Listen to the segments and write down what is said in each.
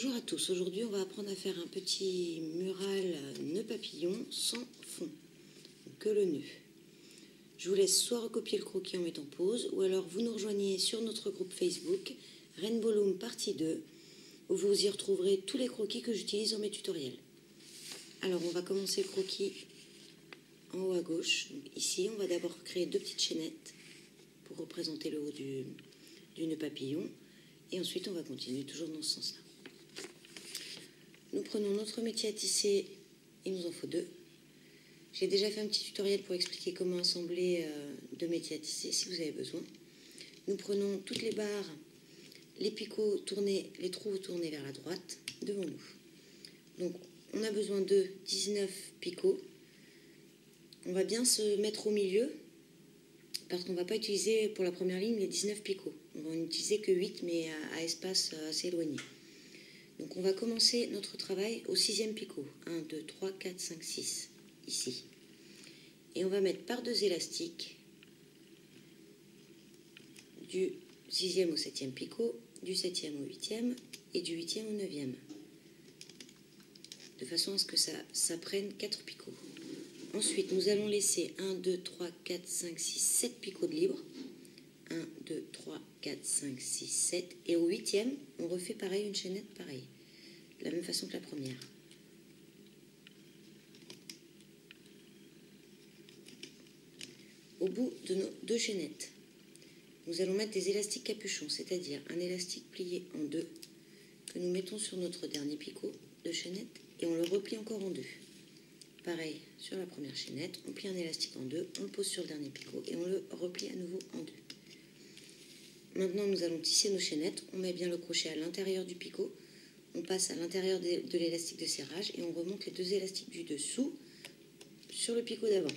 Bonjour à tous, aujourd'hui on va apprendre à faire un petit mural nœud papillon sans fond, que le nœud. Je vous laisse soit recopier le croquis en mettant pause, ou alors vous nous rejoignez sur notre groupe Facebook Rainbow Loom partie 2, où vous y retrouverez tous les croquis que j'utilise dans mes tutoriels. Alors on va commencer le croquis en haut à gauche. Donc, ici on va d'abord créer deux petites chaînettes pour représenter le haut du nœud papillon, et ensuite on va continuer toujours dans ce sens-là. Nous prenons notre métier à tisser, il nous en faut deux. J'ai déjà fait un petit tutoriel pour expliquer comment assembler deux métiers à tisser si vous avez besoin. Nous prenons toutes les barres, les picots tournés, les trous tournés vers la droite devant nous. Donc on a besoin de 19 picots. On va bien se mettre au milieu parce qu'on ne va pas utiliser pour la première ligne les 19 picots. On va en utiliser que 8 mais à espace assez éloigné. Donc on va commencer notre travail au 6e picot. 1, 2, 3, 4, 5, 6, ici. Et on va mettre par deux élastiques du 6e au 7e picot, du 7e au 8e et du 8e au 9e. De façon à ce que ça prenne 4 picots. Ensuite, nous allons laisser 1, 2, 3, 4, 5, 6, 7 picots de libre. 1, 2, 3, 4, 5, 6, 7. Et au 8e, on refait pareil, une chaînette pareille. De la même façon que la première. Au bout de nos deux chaînettes, nous allons mettre des élastiques capuchons, c'est-à-dire un élastique plié en deux que nous mettons sur notre dernier picot de chaînette et on le replie encore en deux. Pareil sur la première chaînette, on plie un élastique en deux, on le pose sur le dernier picot et on le replie à nouveau en deux. Maintenant, nous allons tisser nos chaînettes. On met bien le crochet à l'intérieur du picot. On passe à l'intérieur de l'élastique de serrage et on remonte les deux élastiques du dessous sur le picot d'avant.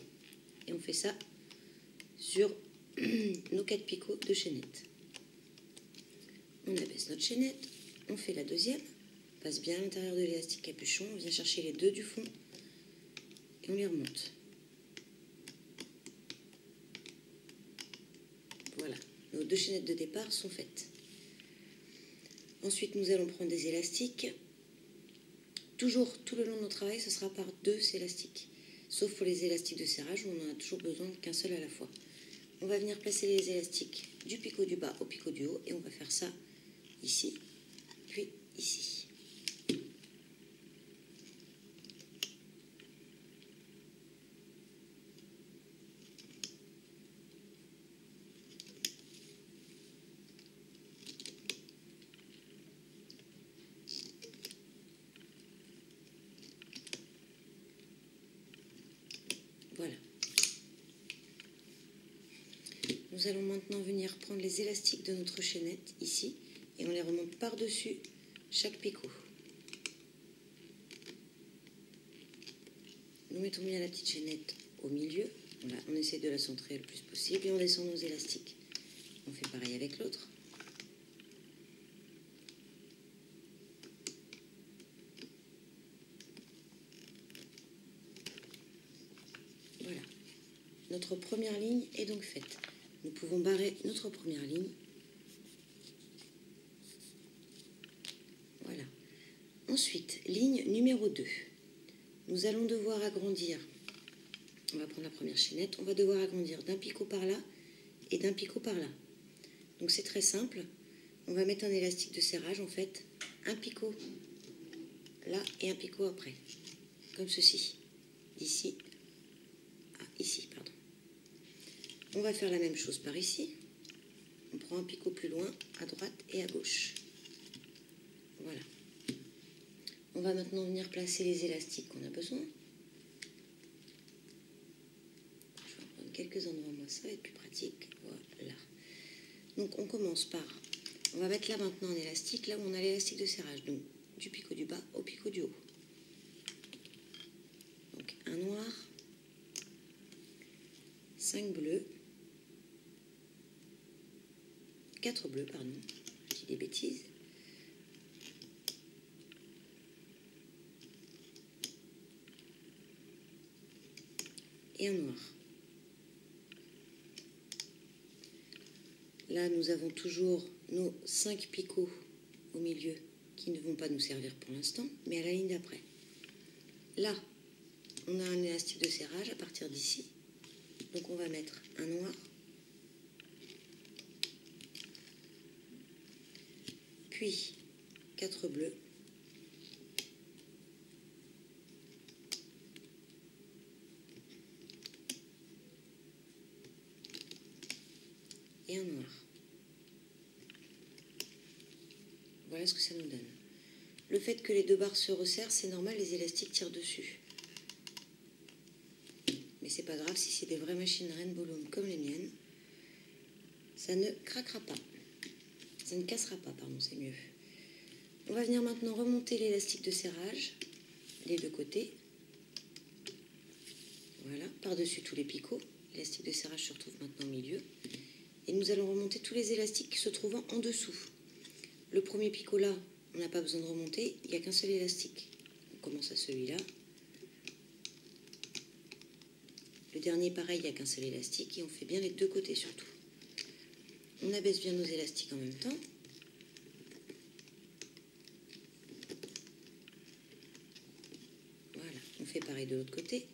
Et on fait ça sur nos 4 picots de chaînette. On abaisse notre chaînette, on fait la deuxième, on passe bien à l'intérieur de l'élastique capuchon, on vient chercher les deux du fond et on les remonte. Voilà, nos deux chaînettes de départ sont faites. Ensuite, nous allons prendre des élastiques. Toujours, tout le long de notre travail, ce sera par deux élastiques. Sauf pour les élastiques de serrage, où on n'en a toujours besoin qu'un seul à la fois. On va venir placer les élastiques du picot du bas au picot du haut, et on va faire ça ici, puis ici. Voilà. Nous allons maintenant venir prendre les élastiques de notre chaînette, ici, et on les remonte par-dessus chaque picot. Nous mettons bien la petite chaînette au milieu. Voilà, on essaie de la centrer le plus possible et on descend nos élastiques. On fait pareil avec l'autre. Voilà. Notre première ligne est donc faite. Nous pouvons barrer notre première ligne. Voilà. Ensuite, ligne numéro 2. Nous allons devoir agrandir. On va prendre la première chaînette. On va devoir agrandir d'un picot par là et d'un picot par là. Donc c'est très simple. On va mettre un élastique de serrage, en fait, un picot là et un picot après. Comme ceci. D'ici à ici, pardon. On va faire la même chose par ici. On prend un picot plus loin, à droite et à gauche. Voilà. On va maintenant venir placer les élastiques qu'on a besoin. Je vais en prendre quelques endroits, moi, ça va être plus pratique. Voilà. Donc on commence par... On va mettre là maintenant un élastique, là où on a l'élastique de serrage. Donc du picot du bas au picot du haut. Donc un noir, 5 bleus, 4 bleus, pardon, je dis des bêtises. Et un noir. Là, nous avons toujours nos 5 picots au milieu qui ne vont pas nous servir pour l'instant, mais à la ligne d'après. Là, on a un élastique de serrage à partir d'ici. Donc on va mettre un noir, puis 4 bleus, et un noir. Voilà ce que ça nous donne. Le fait que les deux barres se resserrent, c'est normal, les élastiques tirent dessus. Mais c'est pas grave, si c'est des vraies machines Rainbow Loom comme les miennes, ça ne craquera pas. Ça ne cassera pas, pardon, c'est mieux. On va venir maintenant remonter l'élastique de serrage, les deux côtés. Voilà, par-dessus tous les picots. L'élastique de serrage se retrouve maintenant au milieu. Et nous allons remonter tous les élastiques se trouvant en dessous. Le premier picot là, on n'a pas besoin de remonter, il n'y a qu'un seul élastique. On commence à celui-là. Le dernier, pareil, il n'y a qu'un seul élastique et on fait bien les deux côtés surtout. On abaisse bien nos élastiques en même temps. Voilà, on fait pareil de l'autre côté.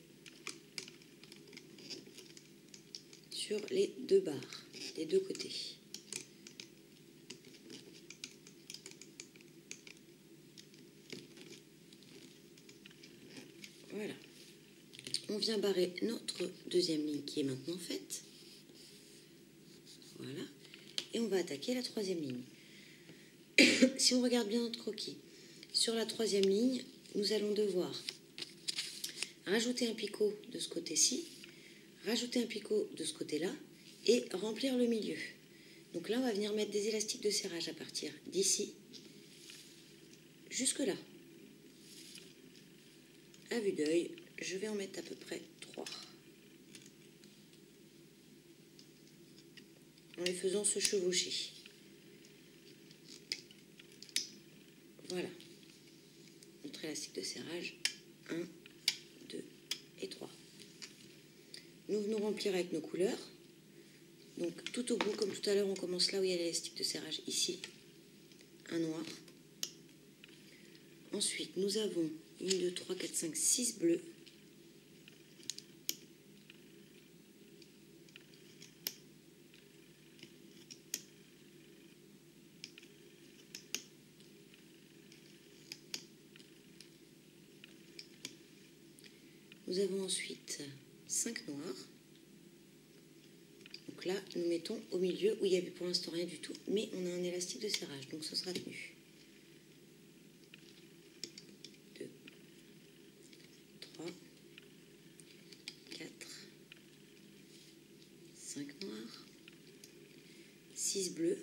Sur les deux barres, les deux côtés. Voilà. On vient barrer notre deuxième ligne qui est maintenant faite. Voilà. Et on va attaquer la troisième ligne. Si on regarde bien notre croquis, sur la troisième ligne, nous allons devoir rajouter un picot de ce côté-ci, rajouter un picot de ce côté-là et remplir le milieu. Donc là, on va venir mettre des élastiques de serrage à partir d'ici jusque là. À vue d'œil, je vais en mettre à peu près 3. En les faisant se chevaucher. Voilà. Notre élastique de serrage, 1, 2 et 3. Nous venons remplir avec nos couleurs. Donc tout au bout, comme tout à l'heure, on commence là où il y a l'élastique de serrage, ici. Un noir. Ensuite, nous avons 1, 2, 3, 4, 5, 6 bleus. Nous avons ensuite 5 noirs. Donc là, nous mettons au milieu où il n'y avait pour l'instant rien du tout, mais on a un élastique de serrage, donc ce sera tenu. 2, 3, 4, 5 noirs, 6 bleus,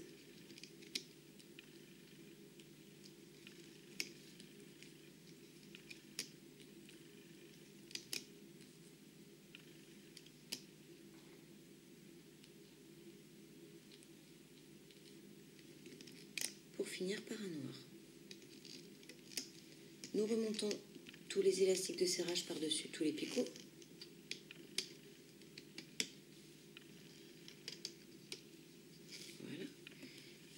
pour finir par un noir. Nous remontons tous les élastiques de serrage par-dessus tous les picots. Voilà.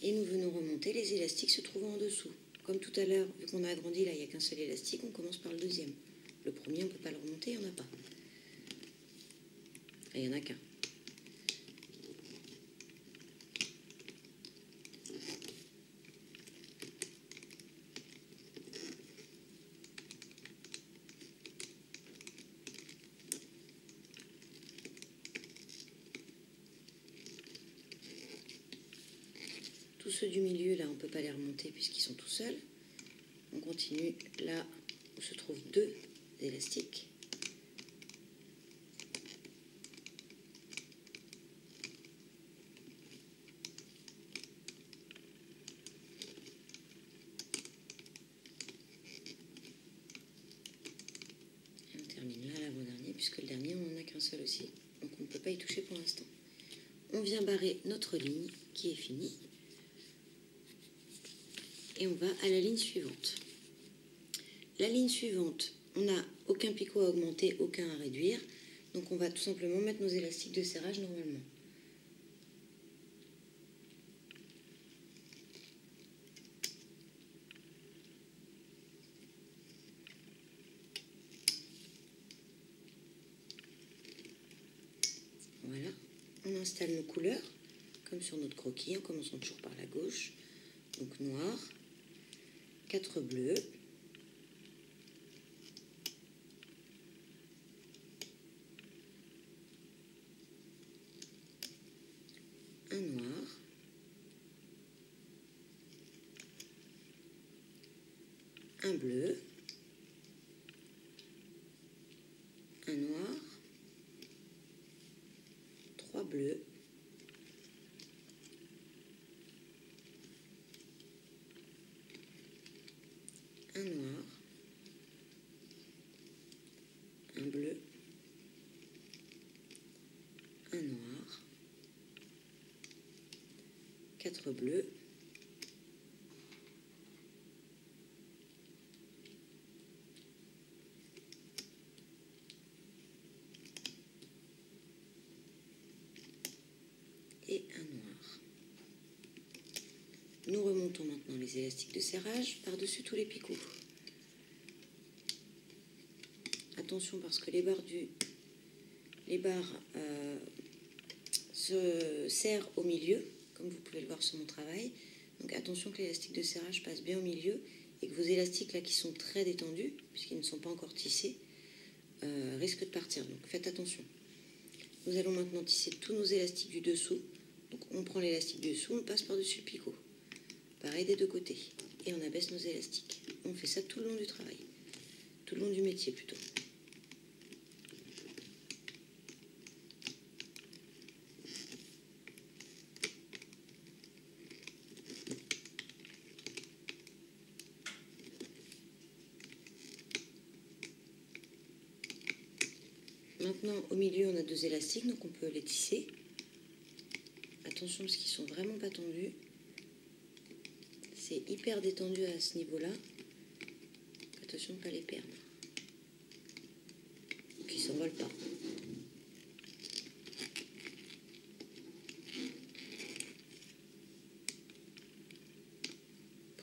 Et nous venons remonter les élastiques se trouvant en dessous. Comme tout à l'heure, vu qu'on a agrandi, là, il n'y a qu'un seul élastique, on commence par le deuxième. Le premier, on ne peut pas le remonter, il n'y en a pas. Et il n'y en a qu'un. Tous ceux du milieu, là, on ne peut pas les remonter puisqu'ils sont tout seuls. On continue là où se trouvent 2 élastiques. Et on termine là l'avant-dernier puisque le dernier, on n'en a qu'un seul aussi. Donc on ne peut pas y toucher pour l'instant. On vient barrer notre ligne qui est finie. Et on va à la ligne suivante. La ligne suivante, on n'a aucun picot à augmenter, aucun à réduire. Donc on va tout simplement mettre nos élastiques de serrage normalement. on installe nos couleurs, comme sur notre croquis, en commençant toujours par la gauche. Donc noir, 4 bleus, un noir, un bleu, un noir, 3 bleus, un noir, un bleu, un noir, 4 bleus, et un noir. Nous remontons maintenant les élastiques de serrage par-dessus tous les picots. Attention parce que les barres se serrent au milieu, comme vous pouvez le voir sur mon travail. Donc attention que l'élastique de serrage passe bien au milieu et que vos élastiques là qui sont très détendus, puisqu'ils ne sont pas encore tissés, risquent de partir. Donc faites attention. Nous allons maintenant tisser tous nos élastiques du dessous. Donc on prend l'élastique du dessous, on passe par-dessus le picot. Pareil des deux côtés. Et on abaisse nos élastiques. On fait ça tout le long du travail. Tout le long du métier plutôt. Maintenant, au milieu, on a 2 élastiques, donc on peut les tisser. Attention parce qu'ils sont vraiment pas tendus. C'est hyper détendu à ce niveau-là. Attention de ne pas les perdre. Qu'ils ne s'envolent pas.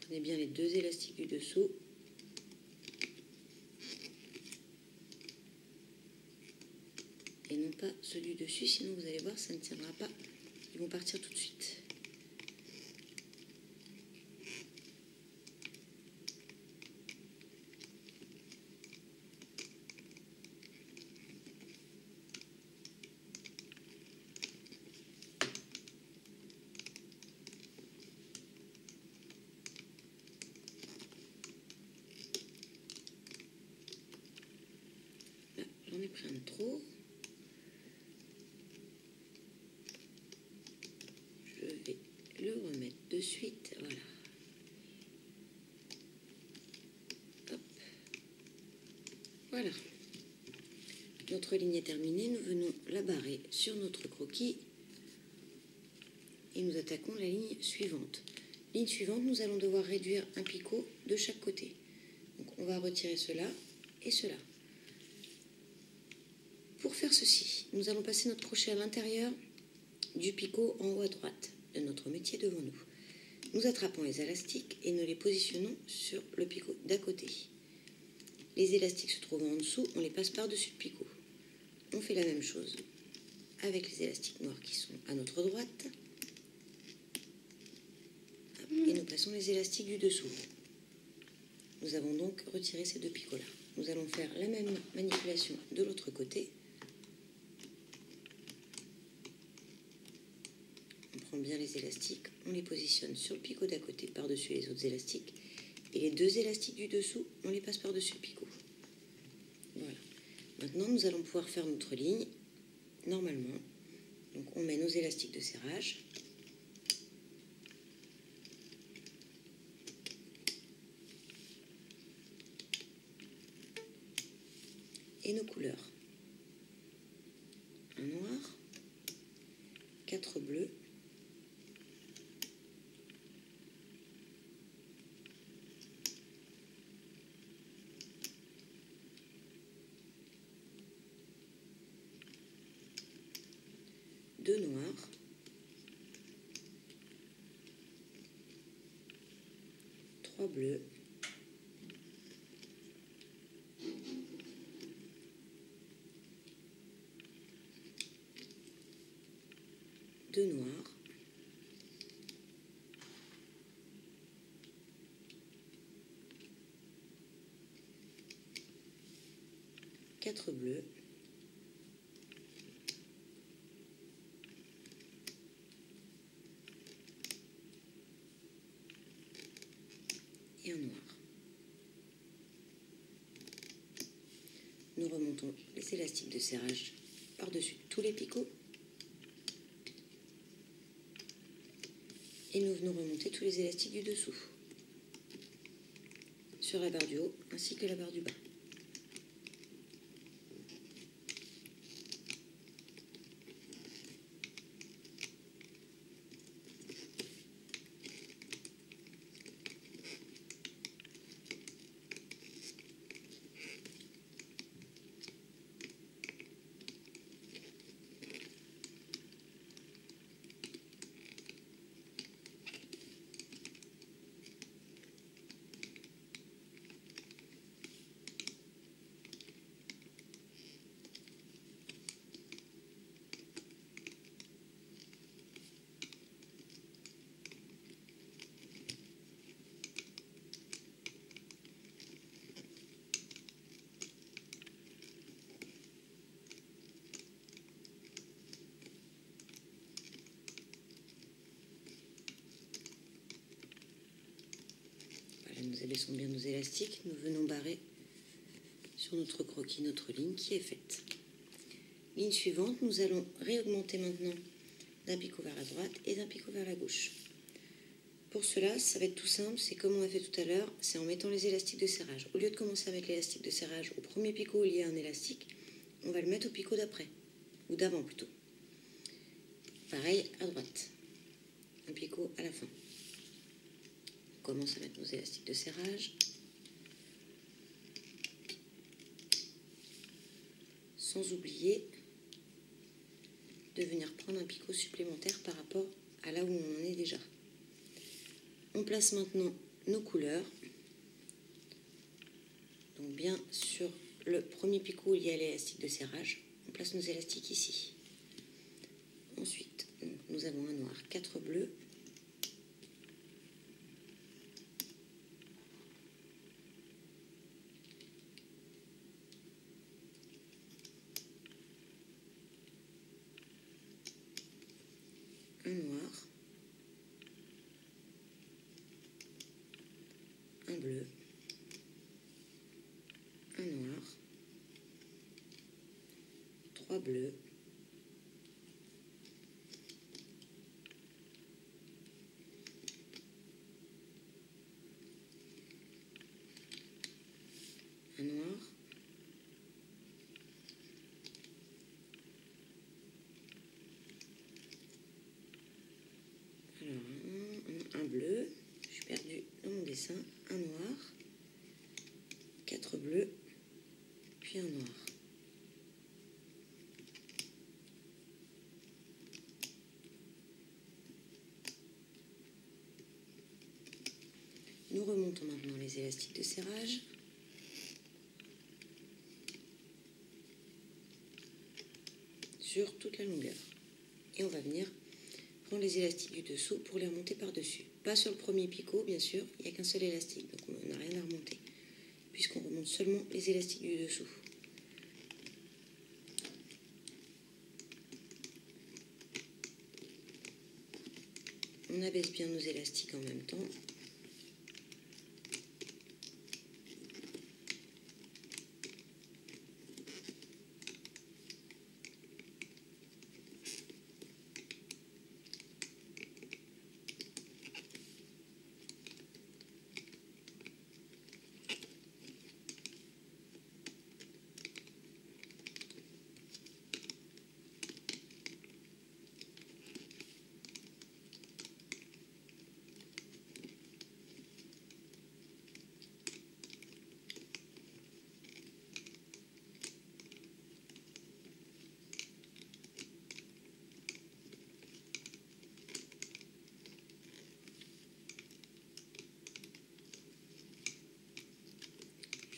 Prenez bien les 2 élastiques du dessous. Et non pas ceux du dessus, sinon vous allez voir, ça ne tiendra pas. Ils vont partir tout de suite. Là, j'en ai pris un de trop. Je vais le remettre de suite. Voilà. Hop. Voilà. Notre ligne est terminée. Nous venons la barrer sur notre croquis. Et nous attaquons la ligne suivante. Ligne suivante, nous allons devoir réduire un picot de chaque côté. Donc on va retirer cela et cela. Pour faire ceci, nous allons passer notre crochet à l'intérieur du picot en haut à droite de notre métier devant nous. Nous attrapons les élastiques et nous les positionnons sur le picot d'à côté. Les élastiques se trouvant en dessous, on les passe par-dessus le picot. On fait la même chose avec les élastiques noirs qui sont à notre droite. Et nous passons les élastiques du dessous. Nous avons donc retiré ces 2 picots-là. Nous allons faire la même manipulation de l'autre côté. On prend bien les élastiques, on les positionne sur le picot d'à côté par-dessus les autres élastiques. Et les 2 élastiques du dessous, on les passe par-dessus le picot. Voilà. Maintenant, nous allons pouvoir faire notre ligne normalement. Donc on met nos élastiques de serrage. Et nos couleurs. Un noir, 4 bleus, deux noirs, 3 bleus, 2 noirs, 4 bleus, et un noir. Nous remontons les élastiques de serrage par-dessus tous les picots et nous venons remonter tous les élastiques du dessous sur la barre du haut ainsi que la barre du bas. Nous abaissons bien nos élastiques, nous venons barrer sur notre croquis notre ligne qui est faite. Ligne suivante, nous allons réaugmenter maintenant d'un picot vers la droite et d'un picot vers la gauche. Pour cela, ça va être tout simple, c'est comme on a fait tout à l'heure, c'est en mettant les élastiques de serrage. Au lieu de commencer à mettre l'élastique de serrage au premier picot où il y a un élastique, on va le mettre au picot d'après, ou d'avant plutôt. Pareil à droite, un picot à la fin. On commence à mettre nos élastiques de serrage, sans oublier de venir prendre un picot supplémentaire par rapport à là où on en est déjà. On place maintenant nos couleurs, donc bien sur le premier picot où il y a l'élastique de serrage, on place nos élastiques ici. Ensuite, nous avons un noir, 4 bleus, un noir, un bleu, un noir, 3 bleus, un noir, alors un bleu, je suis perdue dans mon dessin, un noir, 4 bleus, puis un noir. Nous remontons maintenant les élastiques de serrage. Sur toute la longueur. Et on va venir prendre les élastiques du dessous pour les remonter par-dessus. Pas sur le premier picot, bien sûr, il n'y a qu'un seul élastique, donc on n'a rien à remonter, puisqu'on remonte seulement les élastiques du dessous. On abaisse bien nos élastiques en même temps.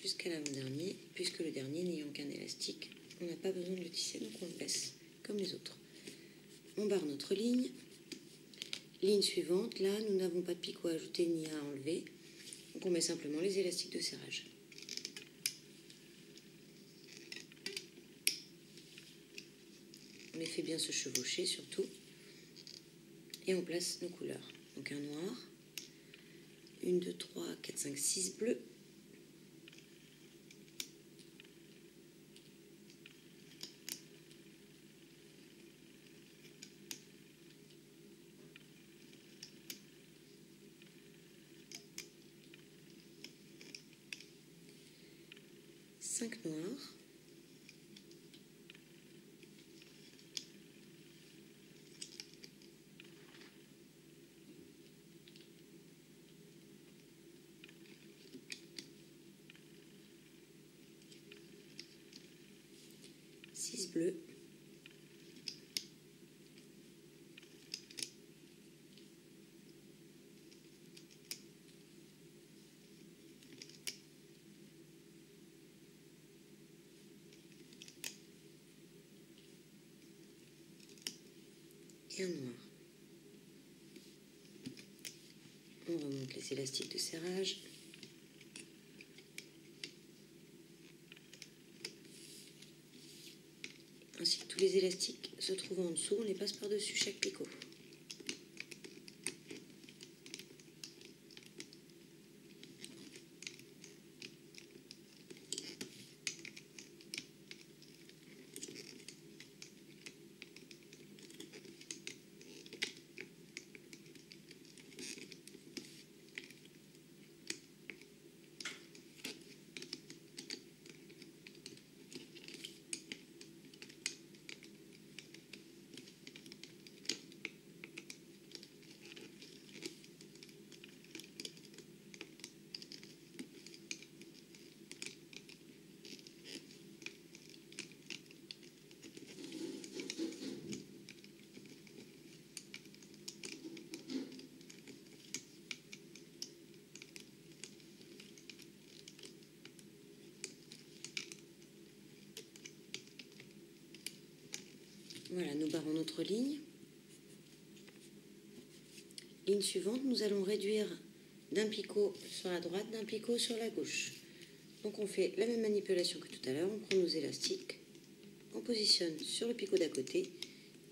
Jusqu'à l'avant-dernier, puisque le dernier n'ayant qu'un élastique, on n'a pas besoin de le tisser, donc on le baisse comme les autres. On barre notre ligne. Ligne suivante, là nous n'avons pas de picot à ajouter ni à enlever. Donc on met simplement les élastiques de serrage. On les fait bien se chevaucher surtout. Et on place nos couleurs. Donc un noir, 1, 2, 3, 4, 5, 6 bleus. Cinq noirs. Six bleus. Et un noir. On remonte les élastiques de serrage. Ainsi que tous les élastiques se trouvent en dessous, on les passe par-dessus chaque picot. Voilà, nous barrons notre ligne. Ligne suivante, nous allons réduire d'un picot sur la droite, d'un picot sur la gauche. Donc on fait la même manipulation que tout à l'heure, on prend nos élastiques, on positionne sur le picot d'à côté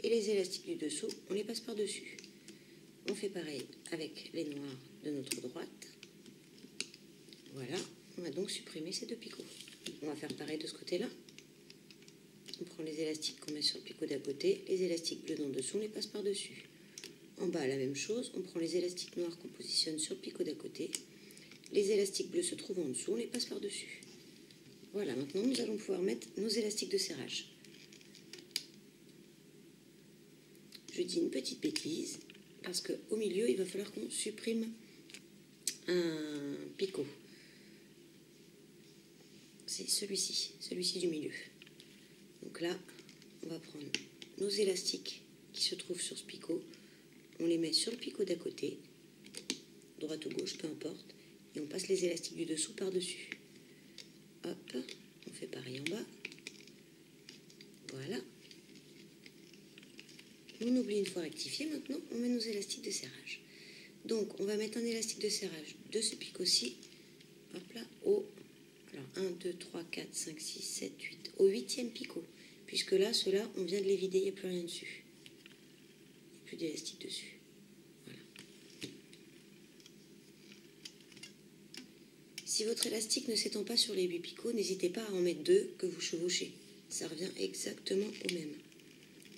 et les élastiques du dessous, on les passe par-dessus. On fait pareil avec les noirs de notre droite. Voilà, on va donc supprimer ces deux picots. On va faire pareil de ce côté-là. On prend les élastiques qu'on met sur le picot d'à côté, les élastiques bleus d'en dessous, on les passe par-dessus. En bas, la même chose, on prend les élastiques noirs qu'on positionne sur le picot d'à côté, les élastiques bleus se trouvent en dessous, on les passe par-dessus. Voilà, maintenant nous allons pouvoir mettre nos élastiques de serrage. Je dis une petite bêtise, parce qu'au milieu, il va falloir qu'on supprime un picot. C'est celui-ci du milieu. Donc là, on va prendre nos élastiques qui se trouvent sur ce picot, on les met sur le picot d'à côté, droite ou gauche, peu importe, et on passe les élastiques du dessous par-dessus. Hop, on fait pareil en bas. Voilà. On oublie une fois rectifié, maintenant on met nos élastiques de serrage. Donc on va mettre un élastique de serrage de ce picot-ci, hop là, au 1, 2, 3, 4, 5, 6, 7, 8, au 8e picot. Puisque là, ceux-là, on vient de les vider, il n'y a plus rien dessus. Il n'y a plus d'élastique dessus. Voilà. Si votre élastique ne s'étend pas sur les 8 picots, n'hésitez pas à en mettre 2 que vous chevauchez. Ça revient exactement au même.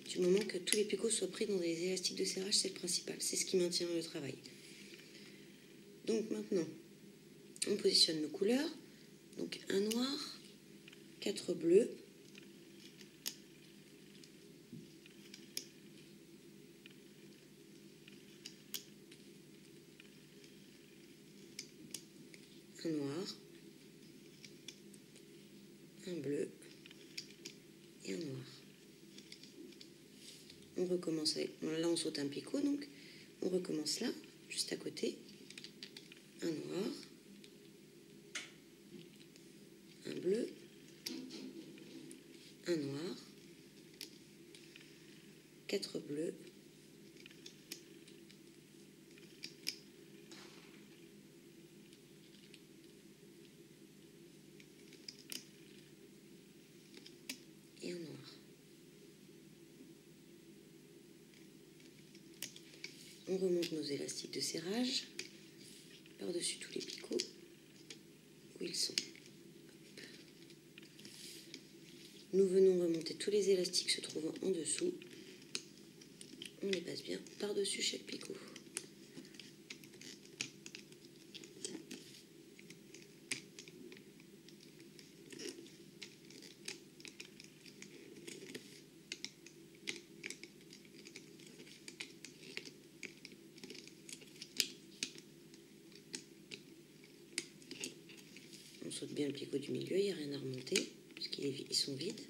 Du moment que tous les picots soient pris dans des élastiques de serrage, c'est le principal. C'est ce qui maintient le travail. Donc maintenant, on positionne nos couleurs. Donc un noir, 4 bleus, un noir, un bleu et un noir. On recommence avec, là on saute un picot, donc on recommence là, juste à côté, un noir, un bleu, un noir, 4 bleus. Et en noir. On remonte nos élastiques de serrage par-dessus tous les picots où ils sont. Nous venons remonter tous les élastiques se trouvant en dessous. On les passe bien par-dessus chaque picot. On saute bien le picot du milieu, il n'y a rien à remonter, puisqu'ils sont vides.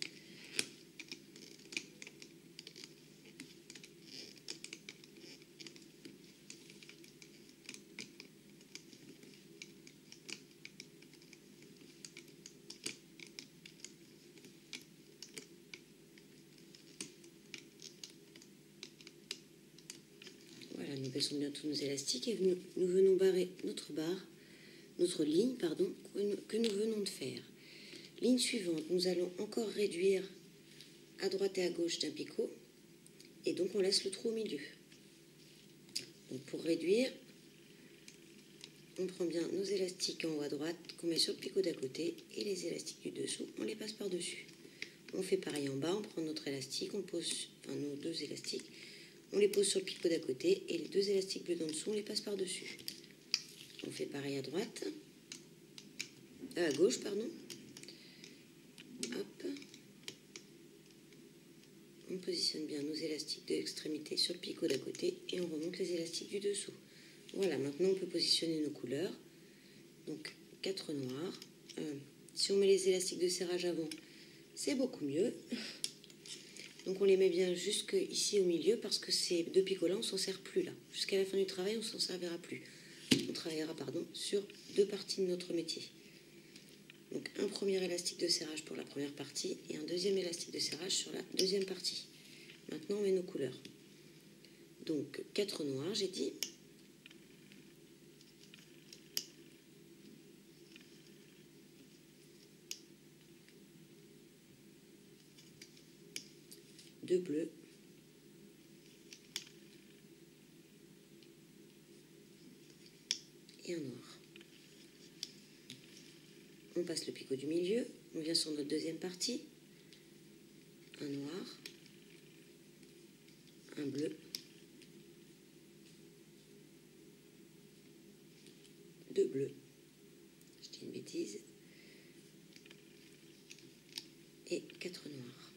Voilà, nous baissons bien tous nos élastiques et nous venons barrer notre ligne, pardon, que nous venons de faire. Ligne suivante, nous allons encore réduire à droite et à gauche d'un picot et donc on laisse le trou au milieu. Donc pour réduire, on prend bien nos élastiques en haut à droite qu'on met sur le picot d'à côté et les élastiques du dessous, on les passe par-dessus. On fait pareil en bas, on prend notre élastique, on pose, enfin nos deux élastiques, on les pose sur le picot d'à côté et les deux élastiques bleus d'en dessous, on les passe par-dessus. On fait pareil à droite, à gauche, pardon. Hop. On positionne bien nos élastiques de l'extrémité sur le picot d'à côté et on remonte les élastiques du dessous. Voilà, maintenant on peut positionner nos couleurs. Donc 4 noirs. Si on met les élastiques de serrage avant, c'est beaucoup mieux. Donc on les met bien jusque ici au milieu parce que ces deux picots là, on ne s'en sert plus là. Jusqu'à la fin du travail, on ne s'en servira plus. On travaillera sur deux parties de notre métier. Donc un premier élastique de serrage pour la première partie et un deuxième élastique de serrage sur la deuxième partie. Maintenant on met nos couleurs. Donc 4 noirs, j'ai dit. Deux bleus. Et un noir. On passe le picot du milieu, on vient sur notre deuxième partie, un noir, un bleu, deux bleus, je dis une bêtise, et 4 noirs.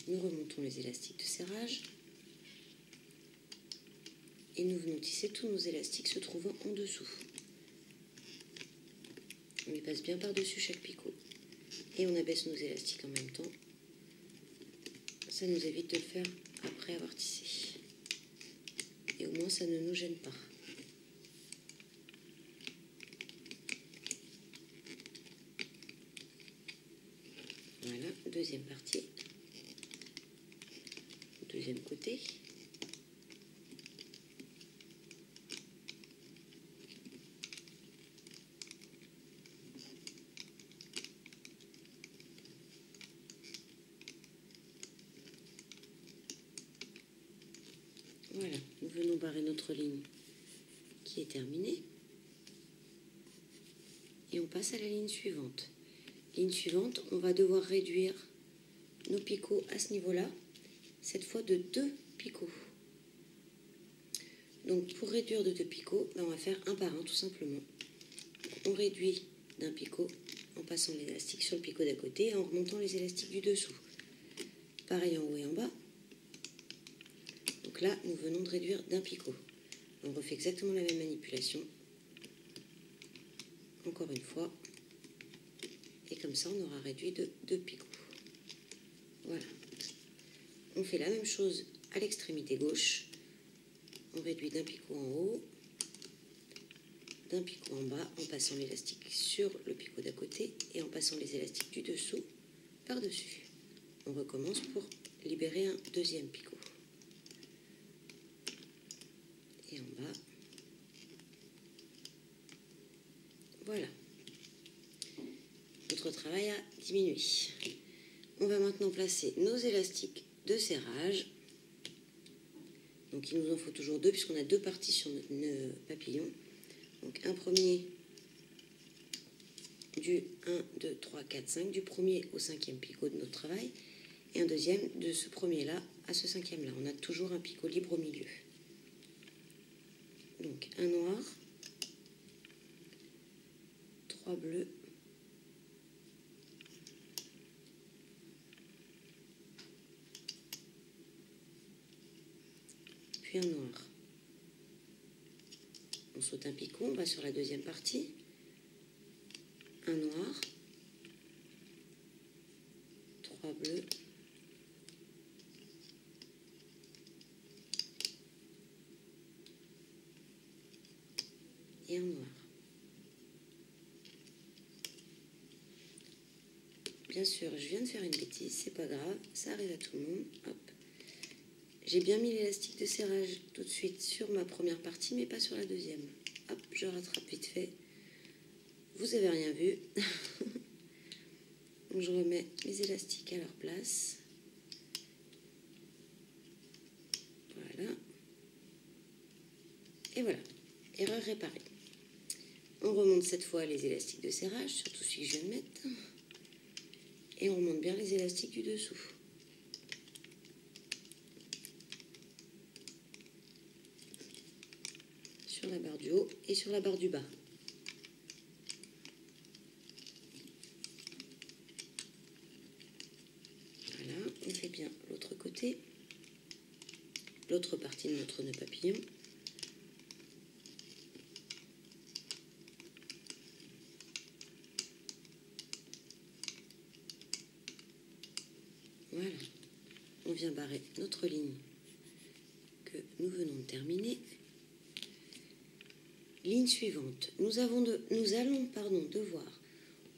Nous remontons les élastiques de serrage et nous venons tisser tous nos élastiques se trouvant en dessous. On les passe bien par-dessus chaque picot et on abaisse nos élastiques en même temps. Ça nous évite de le faire après avoir tissé. Et au moins ça ne nous gêne pas. Voilà, deuxième partie. Deuxième côté. Voilà, nous venons barrer notre ligne qui est terminée. Et on passe à la ligne suivante. Ligne suivante, on va devoir réduire nos picots à ce niveau-là, cette fois de 2 picots. Donc pour réduire de 2 picots, on va faire un par un tout simplement. On réduit d'un picot en passant l'élastique sur le picot d'à côté et en remontant les élastiques du dessous. Pareil en haut et en bas. Donc là, nous venons de réduire d'un picot. On refait exactement la même manipulation. Encore une fois. Et comme ça, on aura réduit de 2 picots. Voilà. On fait la même chose à l'extrémité gauche. on réduit d'un picot en haut, d'un picot en bas, en passant l'élastique sur le picot d'à côté et en passant les élastiques du dessous par-dessus. On recommence pour libérer un deuxième picot. Et en bas, voilà. Notre travail a diminué. On va maintenant placer nos élastiques de serrage. Donc il nous en faut toujours deux puisqu'on a deux parties sur notre nœud papillon. Donc un premier du 1, 2, 3, 4, 5, du premier au cinquième picot de notre travail, et un deuxième de ce premier-là à ce cinquième-là. On a toujours un picot libre au milieu. Donc un noir, 3 bleus, puis un noir. On saute un picot, on va sur la deuxième partie, un noir, 3 bleus, et un noir. Bien sûr, je viens de faire une bêtise, c'est pas grave, ça arrive à tout le monde. Hop. J'ai bien mis l'élastique de serrage tout de suite sur ma première partie, mais pas sur la deuxième. Hop, je rattrape vite fait. Vous avez rien vu. Donc je remets mes élastiques à leur place. Voilà. Et voilà, erreur réparée. On remonte cette fois les élastiques de serrage, surtout celui que je viens de mettre. Et on remonte bien les élastiques du dessous. Sur la barre du haut et sur la barre du bas. Voilà, on fait bien l'autre côté, l'autre partie de notre nœud papillon. Voilà, on vient barrer notre ligne que nous venons de terminer. Ligne suivante, nous allons devoir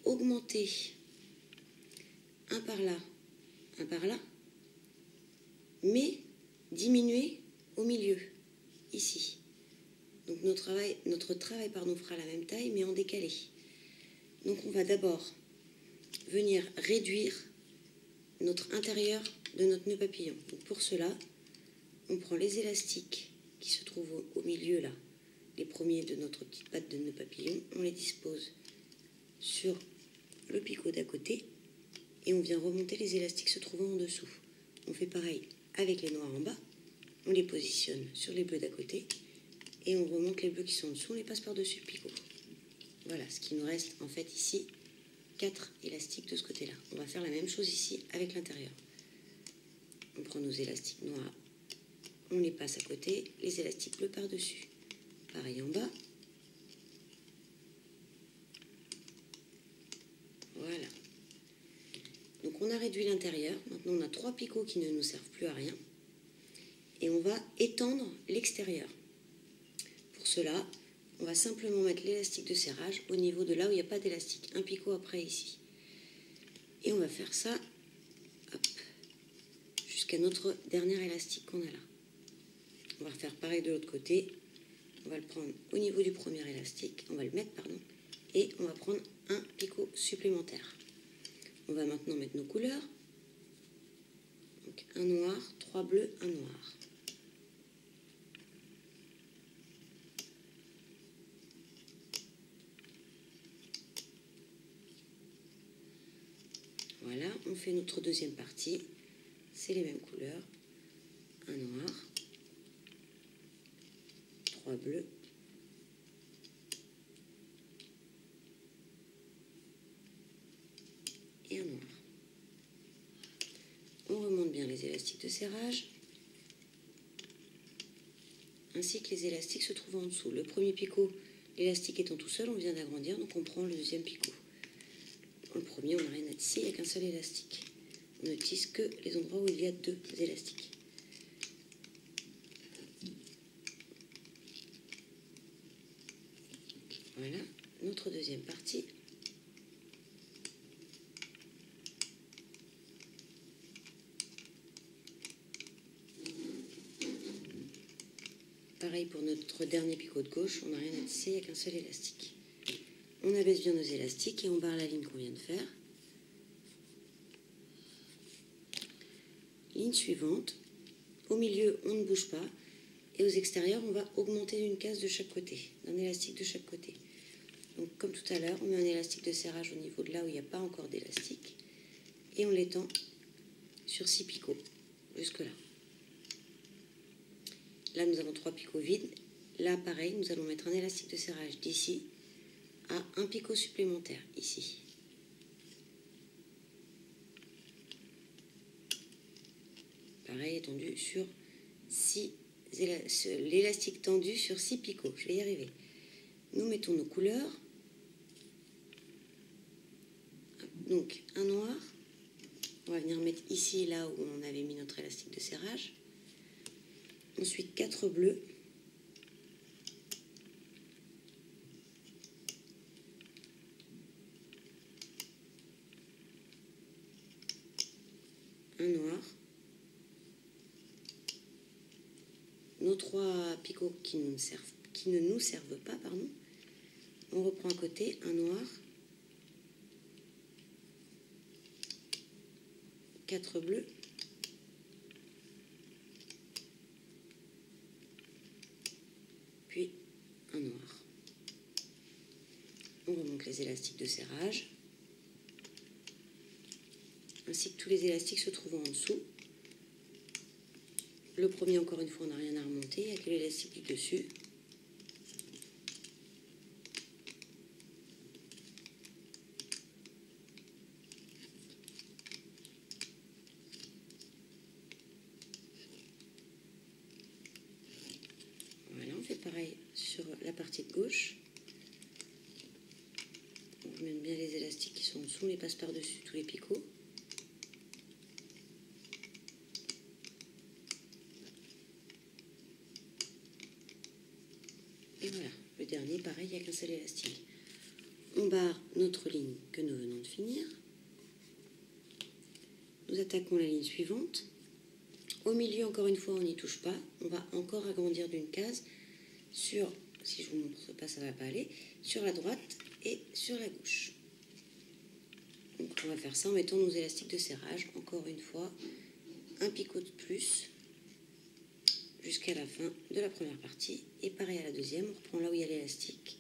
augmenter un par là, mais diminuer au milieu, ici. Donc notre travail fera la même taille, mais en décalé. Donc on va d'abord venir réduire notre intérieur de notre nœud papillon. Donc pour cela, on prend les élastiques qui se trouvent au milieu là, les premiers de notre petite patte de nœud papillon, on les dispose sur le picot d'à côté et on vient remonter les élastiques se trouvant en dessous. On fait pareil avec les noirs en bas, on les positionne sur les bleus d'à côté et on remonte les bleus qui sont en dessous, on les passe par-dessus le picot. Voilà, ce qui nous reste en fait ici, 4 élastiques de ce côté-là. On va faire la même chose ici avec l'intérieur. On prend nos élastiques noirs, on les passe à côté, les élastiques bleus par-dessus. Pareil en bas. Voilà. Donc on a réduit l'intérieur. Maintenant on a 3 picots qui ne nous servent plus à rien. Et on va étendre l'extérieur. Pour cela, on va simplement mettre l'élastique de serrage au niveau de là où il n'y a pas d'élastique. Un picot après ici. Et on va faire ça jusqu'à notre dernier élastique qu'on a là. On va refaire pareil de l'autre côté. On va le prendre au niveau du premier élastique, on va le mettre, pardon, et on va prendre un picot supplémentaire. On va maintenant mettre nos couleurs. Donc un noir, 3 bleus, un noir. Voilà, on fait notre deuxième partie. C'est les mêmes couleurs. Un noir, 3 bleus, et un noir. On remonte bien les élastiques de serrage, ainsi que les élastiques se trouvent en dessous. Le premier picot, l'élastique étant tout seul, on vient d'agrandir, donc on prend le deuxième picot. Le premier, on n'a rien à tisser, il n'y a qu'un seul élastique. On ne tisse que les endroits où il y a 2 élastiques. Voilà, notre deuxième partie. Pareil pour notre dernier picot de gauche, on n'a rien à tisser, il n'y a qu'un seul élastique. On abaisse bien nos élastiques et on barre la ligne qu'on vient de faire. Ligne suivante. Au milieu, on ne bouge pas. Et aux extérieurs, on va augmenter d'une case de chaque côté, d'un élastique de chaque côté. Donc comme tout à l'heure, on met un élastique de serrage au niveau de là où il n'y a pas encore d'élastique. Et on l'étend sur 6 picots, jusque là. Là, nous avons 3 picots vides. Là, pareil, nous allons mettre un élastique de serrage d'ici à un picot supplémentaire, ici. Pareil, étendu sur 6, l'élastique tendu sur 6 picots. Je vais y arriver. Nous mettons nos couleurs. Donc, un noir. On va venir mettre ici, là où on avait mis notre élastique de serrage. Ensuite, 4 bleus. Un noir. Nos 3 picots qui ne nous servent pas, pardon. On reprend à côté un noir. 4 bleus. Puis un noir. On remonte les élastiques de serrage, ainsi que tous les élastiques se trouvant en dessous. Le premier, encore une fois, on n'a rien à remonter, il n'y a que l'élastique du dessus. Voilà, on fait pareil sur la partie de gauche. On remet bien les élastiques qui sont en dessous, on les passe par-dessus tous les picots. Et voilà, le dernier, pareil, il n'y a qu'un seul élastique. On barre notre ligne que nous venons de finir. Nous attaquons la ligne suivante. Au milieu, encore une fois, on n'y touche pas. On va encore agrandir d'une case sur, si je vous montre pas, ça ne va pas aller, sur la droite et sur la gauche. Donc on va faire ça en mettant nos élastiques de serrage. Encore une fois, un picot de plus jusqu'à la fin de la première partie. Et pareil à la deuxième, on reprend là où il y a l'élastique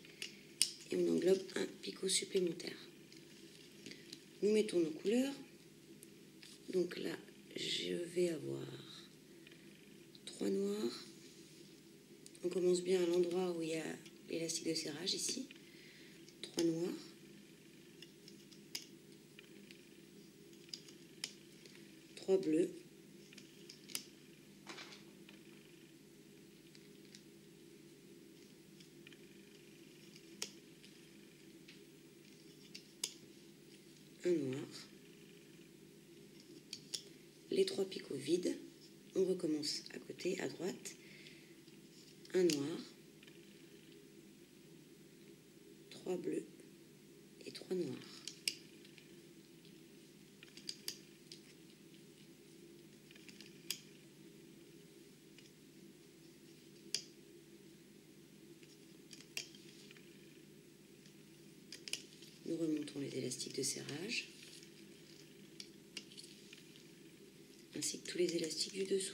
et on englobe un picot supplémentaire. Nous mettons nos couleurs. Donc là, je vais avoir 3 noirs. On commence bien à l'endroit où il y a l'élastique de serrage, ici. 3 noirs. 3 bleus. Un noir. Les 3 picots vides. On recommence à côté, à droite. Un noir. 3 bleus et 3 noirs. Nous remontons les élastiques de serrage, ainsi que tous les élastiques du dessous.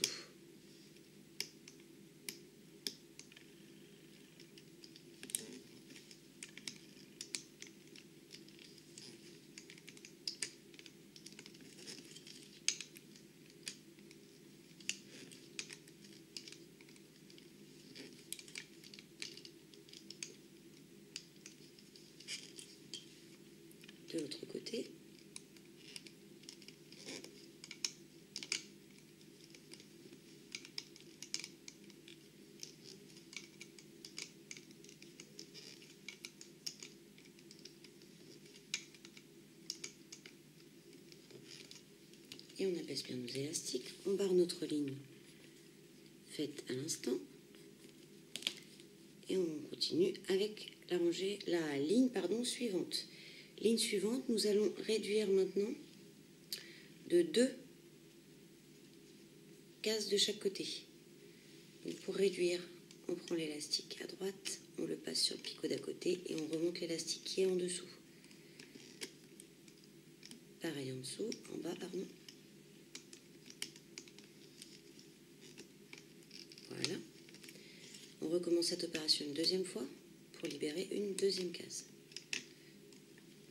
De l'autre côté. Et on abaisse bien nos élastiques. On barre notre ligne faite à l'instant. Et on continue avec la ligne suivante. Ligne suivante, nous allons réduire maintenant de 2 cases de chaque côté. Donc pour réduire, on prend l'élastique à droite, on le passe sur le picot d'à côté et on remonte l'élastique qui est en dessous. Pareil en dessous, en bas, pardon. Voilà. On recommence cette opération une deuxième fois pour libérer une deuxième case.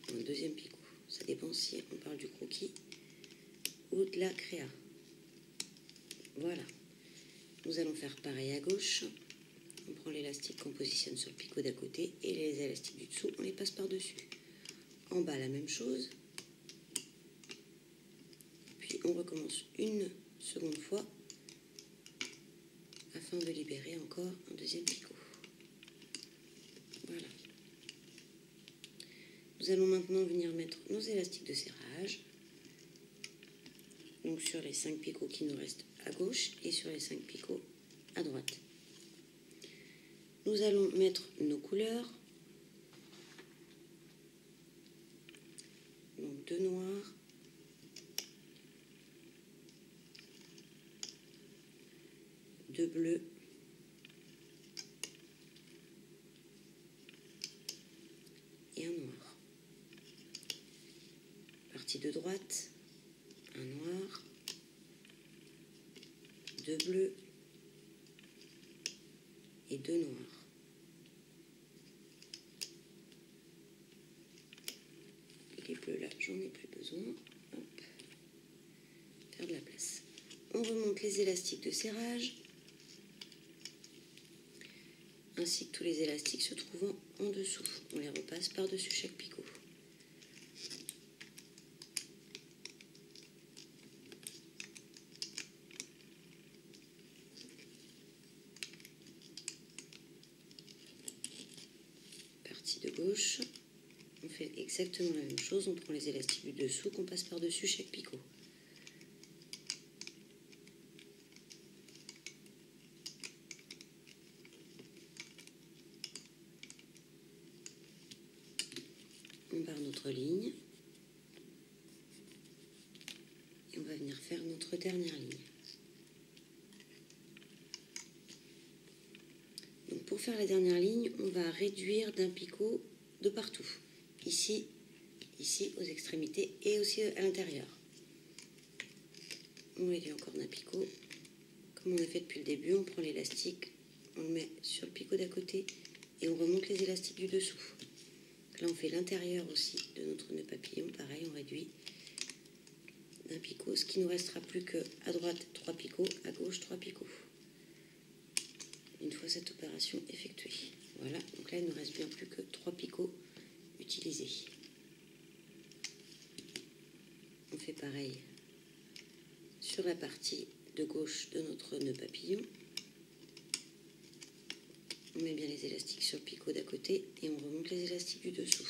Un deuxième picot. Ça dépend si on parle du croquis ou de la créa. Voilà. Nous allons faire pareil à gauche. On prend l'élastique qu'on positionne sur le picot d'à côté et les élastiques du dessous, on les passe par-dessus. En bas, la même chose. Puis on recommence une seconde fois afin de libérer encore un deuxième picot. Voilà. Nous allons maintenant venir mettre nos élastiques de serrage. Donc sur les 5 picots qui nous restent à gauche et sur les 5 picots à droite. Nous allons mettre nos couleurs. Donc 2 noirs, 2 bleus, et un noir. Partie de droite, un noir, 2 bleus et 2 noirs. Les bleus là, j'en ai plus besoin. Hop. Faire de la place. On remonte les élastiques de serrage, ainsi que tous les élastiques se trouvant en dessous. On les repasse par-dessus chaque picot. Partie de gauche, on fait exactement la même chose. On prend les élastiques du dessous qu'on passe par-dessus chaque picot. On barre notre ligne et on va venir faire notre dernière ligne. Donc pour faire la dernière ligne, on va réduire d'un picot de partout. Ici, ici aux extrémités et aussi à l'intérieur. On réduit encore d'un picot. Comme on a fait depuis le début, on prend l'élastique, on le met sur le picot d'à côté et on remonte les élastiques du dessous. Là, on fait l'intérieur aussi de notre nœud papillon. Pareil, on réduit d'un picot, ce qui nous restera plus que à droite 3 picots, à gauche 3 picots. Une fois cette opération effectuée. Voilà, donc là, il ne nous reste bien plus que 3 picots utilisés. On fait pareil sur la partie de gauche de notre nœud papillon. On met bien les élastiques sur le picot d'à côté et on remonte les élastiques du dessous.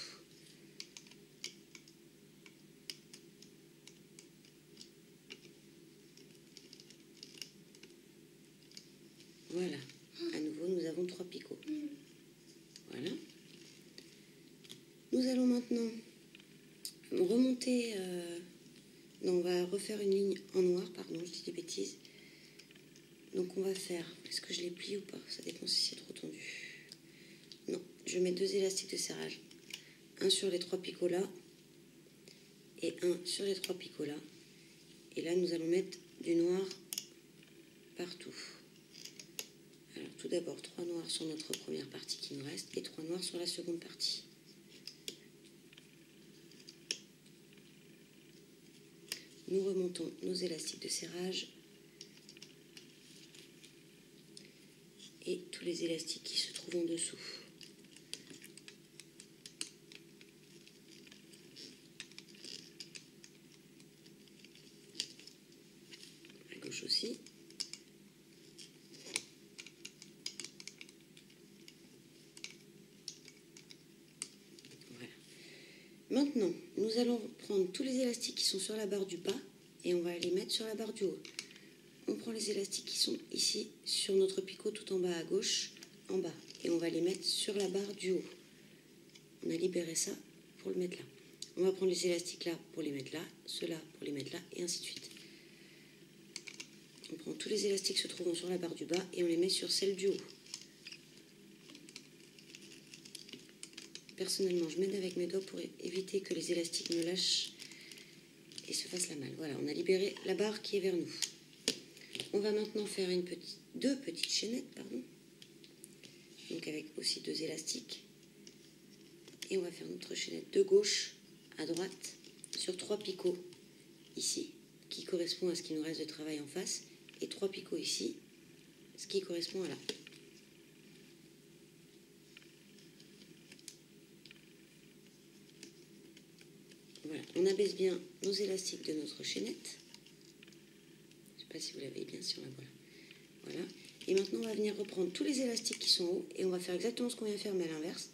Voilà, à nouveau nous avons 3 picots. Voilà. Nous allons maintenant remonter, non, on va refaire une ligne en noir, pardon, je dis des bêtises. Donc on va faire, est-ce que je les plie ou pas? Ça dépend si c'est trop tendu. Non, je mets 2 élastiques de serrage. Un sur les 3 picots là et un sur les 3 picots là. Et là nous allons mettre du noir partout. Alors tout d'abord 3 noirs sur notre première partie qui nous reste et 3 noirs sur la seconde partie. Nous remontons nos élastiques de serrage et tous les élastiques qui se trouvent en dessous. À gauche aussi. Voilà. Maintenant, nous allons prendre tous les élastiques qui sont sur la barre du bas et on va les mettre sur la barre du haut. On prend les élastiques qui sont ici sur notre picot tout en bas à gauche, en bas, et on va les mettre sur la barre du haut. On a libéré ça pour le mettre là. On va prendre les élastiques là pour les mettre là, ceux-là pour les mettre là, et ainsi de suite. On prend tous les élastiques se trouvant sur la barre du bas et on les met sur celle du haut. Personnellement, je m'aide avec mes doigts pour éviter que les élastiques me lâchent et se fassent la malle. Voilà, on a libéré la barre qui est vers nous. On va maintenant faire deux petites chaînettes, pardon. Donc avec aussi 2 élastiques. Et on va faire notre chaînette de gauche à droite sur 3 picots ici, qui correspond à ce qui nous reste de travail en face, et 3 picots ici, ce qui correspond à là. Voilà, on abaisse bien nos élastiques de notre chaînette. Je ne sais pas si vous l'avez bien sur la voilà. Voilà. Et maintenant, on va venir reprendre tous les élastiques qui sont en haut et on va faire exactement ce qu'on vient de faire, mais à l'inverse.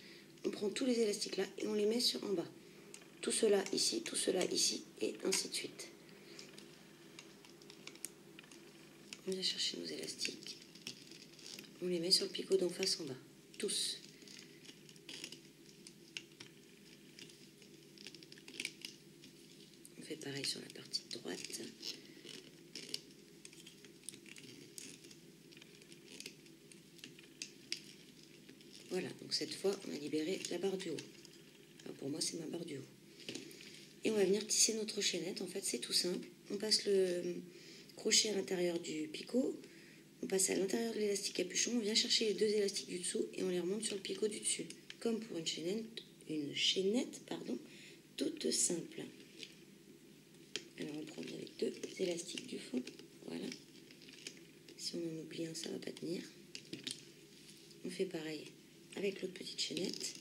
On prend tous les élastiques là et on les met sur en bas. Tout cela ici, et ainsi de suite. On vient chercher nos élastiques. On les met sur le picot d'en face en bas. Tous. On fait pareil sur la partie droite. Voilà, donc cette fois, on a libéré la barre du haut. Enfin, pour moi, c'est ma barre du haut. Et on va venir tisser notre chaînette. En fait, c'est tout simple. On passe le crochet à l'intérieur du picot. On passe à l'intérieur de l'élastique capuchon. On vient chercher les 2 élastiques du dessous et on les remonte sur le picot du dessus. Comme pour une chaînette, toute simple. Alors, on prend bien les 2 élastiques du fond. Voilà. Si on en oublie un, ça ne va pas tenir. On fait pareil avec l'autre petite chaînette.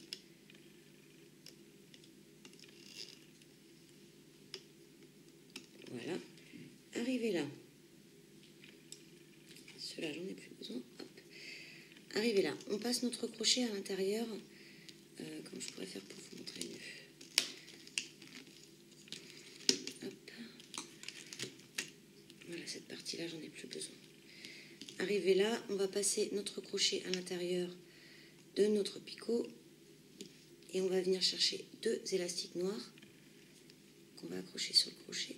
Voilà. Arrivé là. Ceux-là, j'en ai plus besoin. Hop. Arrivé là. On passe notre crochet à l'intérieur. Comment je pourrais faire pour vous montrer mieux? Hop. Voilà, cette partie-là, j'en ai plus besoin. Arrivé là, on va passer notre crochet à l'intérieur de notre picot et on va venir chercher 2 élastiques noirs qu'on va accrocher sur le crochet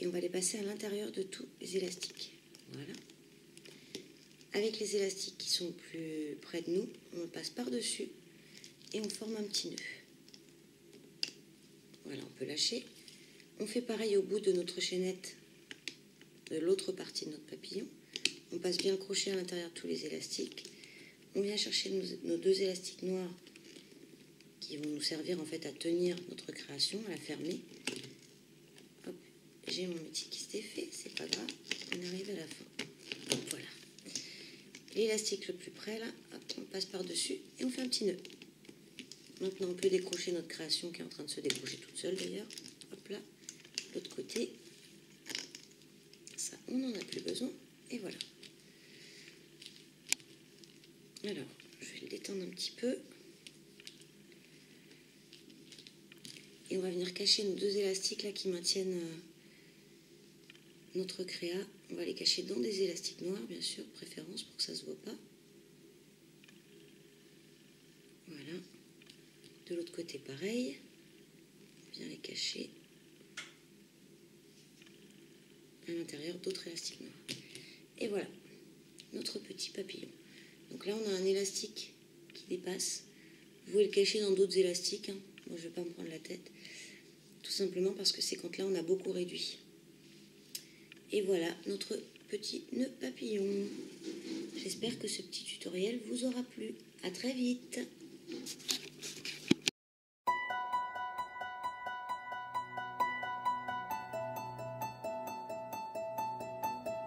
et on va les passer à l'intérieur de tous les élastiques. Voilà. Avec les élastiques qui sont plus près de nous, on le passe par-dessus et on forme un petit nœud. Voilà, on peut lâcher. On fait pareil au bout de notre chaînette de l'autre partie de notre papillon. On passe bien le crochet à l'intérieur de tous les élastiques. On vient chercher nos 2 élastiques noirs qui vont nous servir en fait à tenir notre création, à la fermer. Hop, j'ai mon métier qui s'est fait, c'est pas grave, on arrive à la fin. Hop, voilà. L'élastique le plus près là, hop, on passe par-dessus et on fait un petit nœud. Maintenant on peut décrocher notre création qui est en train de se décrocher toute seule d'ailleurs. Hop là, l'autre côté. Ça, on n'en a plus besoin et voilà. Alors, je vais le détendre un petit peu. Et on va venir cacher nos 2 élastiques là qui maintiennent notre créa. On va les cacher dans des élastiques noirs, bien sûr, préférence pour que ça ne se voit pas. Voilà. De l'autre côté, pareil. On vient les cacher à l'intérieur d'autres élastiques noirs. Et voilà, notre petit papillon. Donc là, on a un élastique qui dépasse. Vous pouvez le cacher dans d'autres élastiques. Hein. Moi, je ne vais pas me prendre la tête. Tout simplement parce que c'est quand là, on a beaucoup réduit. Et voilà notre petit nœud papillon. J'espère que ce petit tutoriel vous aura plu. À très vite.